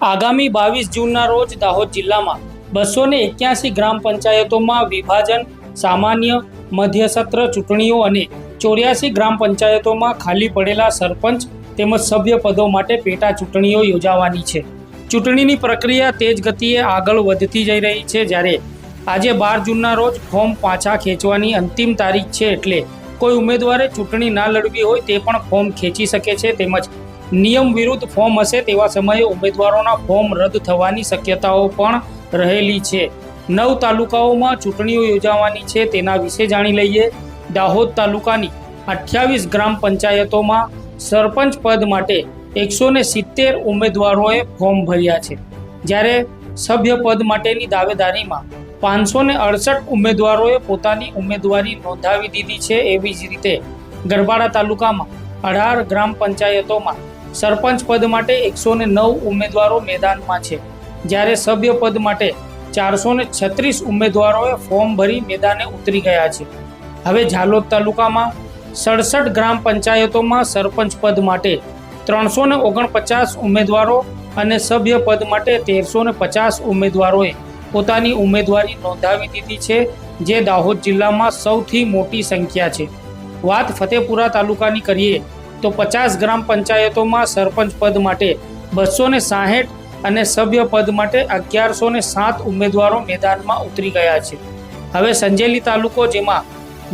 આગામી 22 જૂનના રોજ દાહોદ જિલ્લામાં 281 ગ્રામ પંચાયતોમાં વિભાજન, સામાન્ય, મધ્યસત્ર ચૂંટણીઓ અને 84 ગ્રામ પંચાયતોમાં ખાલી પડેલા સરપંચ તેમજ સભ્ય પદો માટે પેટા ચૂંટણીઓ યોજાવાની છે. ચૂંટણીની પ્રક્રિયા તેજ ગતિએ આગળ વધતી જઈ રહી છે. જ્યારે આજે 12 જૂનના રોજ ફોર્મ પાછા ખેંચવાની અંતિમ તારીખ છે, એટલે કોઈ ઉમેદવારે ચૂંટણી ના લડવી હોય તે પણ ફોર્મ ખેંચી શકે છે. તેમજ નિયમ વિરુદ્ધ ફોર્મ હશે તેવા સમયે ઉમેદવારોના ફોર્મ રદ થવાની શક્યતાઓ પણ રહેલી છે. 9 તાલુકાઓમાં ચૂંટણીઓ યોજાવાની છે, તેના વિશે જાણી લઈએ. દાહોદ તાલુકાની 28 ગ્રામ પંચાયતોમાં સરપંચ પદ માટે 170 ઉમેદવારોએ ફોર્મ ભર્યા છે. જ્યારે સભ્ય પદ માટેની દાવેદારીમાં 568 ઉમેદવારોએ પોતાની ઉમેદવારી નોંધાવી દીધી છે. એવી જ રીતે ગરબાડા તાલુકામાં 18 ગ્રામ પંચાયતોમાં સરપંચ પદ માટે 109 ઉમેદવારો મેદાનમાં છે. જ્યારે સભ્ય પદ માટે 436 ઉમેદવારોએ ફોર્મ ભરી મેદાને ઉતરી ગયા છે. હવે ઝાલોદ તાલુકામાં 67 ગ્રામ પંચાયતોમાં સરપંચ પદ માટે 349 ઉમેદવારો અને સભ્ય પદ માટે 1350 ઉમેદવારોએ પોતાની ઉમેદવારી નોંધાવી દીધી છે, જે દાહોદ જિલ્લામાં સૌથી મોટી સંખ્યા છે. વાત ફતેપુરા તાલુકાની કરીએ તો 50 ગ્રામ પંચાયતોમાં સરપંચ પદ માટે 260 અને સભ્ય પદ માટે 1107 ઉમેદવારો મેદાનમાં ઉતરી ગયા છે. હવે સંજેલી તાલુકો, જેમાં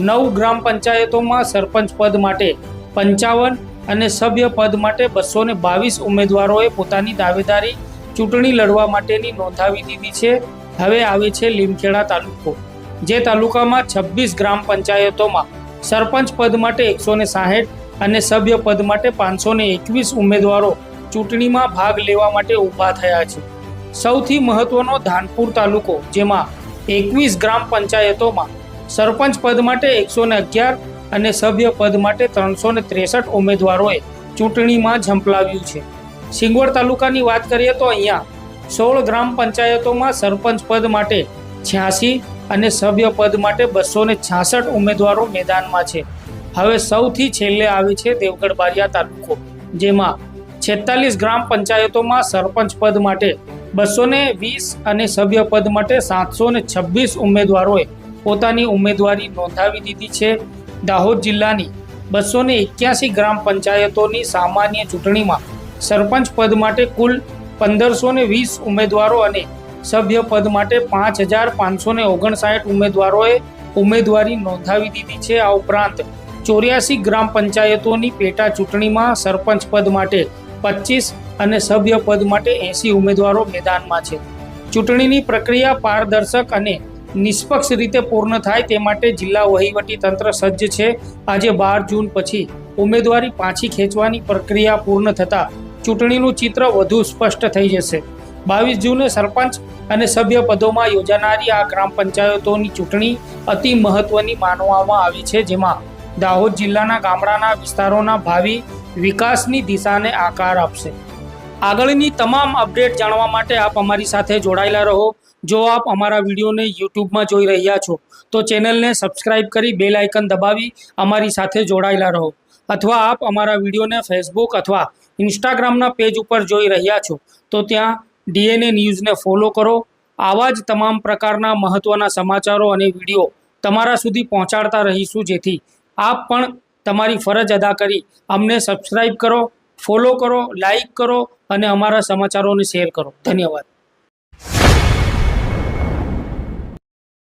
9 ગ્રામ પંચાયતોમાં સરપંચ પદ માટે 55 અને સભ્ય પદ માટે 222 ઉમેદવારોએ પોતાની દાવેદારી ચૂંટણી લડવા માટેની નોંધાવી દીધી છે. હવે આવે છે લીમખેડા તાલુકો, જે તાલુકામાં 26 ગ્રામ પંચાયતોમાં સરપંચ પદ માટે 160 અને સભ્ય પદ માટે 521 ઉમેદવારો ચૂંટણીમાં ભાગ લેવા માટે ઊભા થયા છે. સૌથી મહત્વનો ધાનપુર તાલુકો, જેમાં 21 ગ્રામ પંચાયતોમાં સરપંચ પદ માટે 111 અને સભ્ય પદ માટે 363 ઉમેદવારોએ ચૂંટણીમાં ઝંપલાવ્યું છે. સિંગવડ તાલુકાની વાત કરીએ તો અહીંયા 16 ગ્રામ પંચાયતોમાં સરપંચ પદ માટે 86 અને સભ્ય પદ માટે 266 ઉમેદવારો મેદાનમાં છે. હવે સૌથી છેલ્લે આવે છે દેવગઢ બારિયા તાલુકો, જેમાં 46 ગ્રામ પંચાયતોમાં સરપંચ પદ માટે 220 અને સભ્ય પદ માટે 726 ઉમેદવારોએ પોતાની ઉમેદવારી નોંધાવી દીધી છે. દાહોદ જિલ્લાની 281 ગ્રામ પંચાયતોની સામાન્ય ચૂંટણીમાં સરપંચ પદ માટે કુલ 1520 ઉમેદવારો અને સભ્ય પદ માટે 5559 ઉમેદવારોએ ઉમેદવારી નોંધાવી દીધી છે. આ ઉપરાંત 84 ગ્રામ પંચાયતોની પેટા ચૂંટણીમાં સરપંચ પદ માટે 25 અને સભ્ય પદ માટે 80 ઉમેદવારો મેદાનમાં છે. ચૂંટણીની પ્રક્રિયા પારદર્શક અને નિષ્પક્ષ રીતે પૂર્ણ થાય તે માટે જિલ્લા વહીવટી તંત્ર સજ્જ છે. આજે 12 જૂન પછી ઉમેદવારી પાછી ખેંચવાની પ્રક્રિયા પૂર્ણ થતાં ચૂંટણીનું ચિત્ર વધુ સ્પષ્ટ થઈ જશે. 22 જૂને સરપંચ અને સભ્ય પદોમાં યોજાનારી આ ગ્રામ પંચાયતોની ચૂંટણી અતિ મહત્વની માનવામાં આવી છે, જેમાં દાહોદ જિલ્લાના ગામડાના વિસ્તારોના ભાવિ વિકાસની દિશાને આકાર આપશે. આગળની તમામ અપડેટ જાણવા માટે આપ અમારી સાથે જોડાયેલા રહો. જો આપ અમારા વિડીયોને યુટ્યુબમાં જોઈ રહ્યા છો તો ચેનલને સબસ્ક્રાઇબ કરી બેલ આઇકન દબાવી અમારી સાથે જોડાયેલા રહો. અથવા આપ અમારા વિડીયોને ફેસબુક અથવા ઇન્સ્ટાગ્રામના પેજ ઉપર જોઈ રહ્યા છો તો ત્યાં DNA ન્યૂઝને ફોલો કરો. આવા જ તમામ પ્રકારના મહત્ત્વના સમાચારો અને વિડીયો તમારા સુધી પહોંચાડતા રહીશું, જેથી આપ પણ તમારી ફરજ અદા કરી અમને સબસ્ક્રાઇબ કરો, ફોલો કરો, લાઈક કરો અને અમારા સમાચારોને શેર કરો. ધન્યવાદ.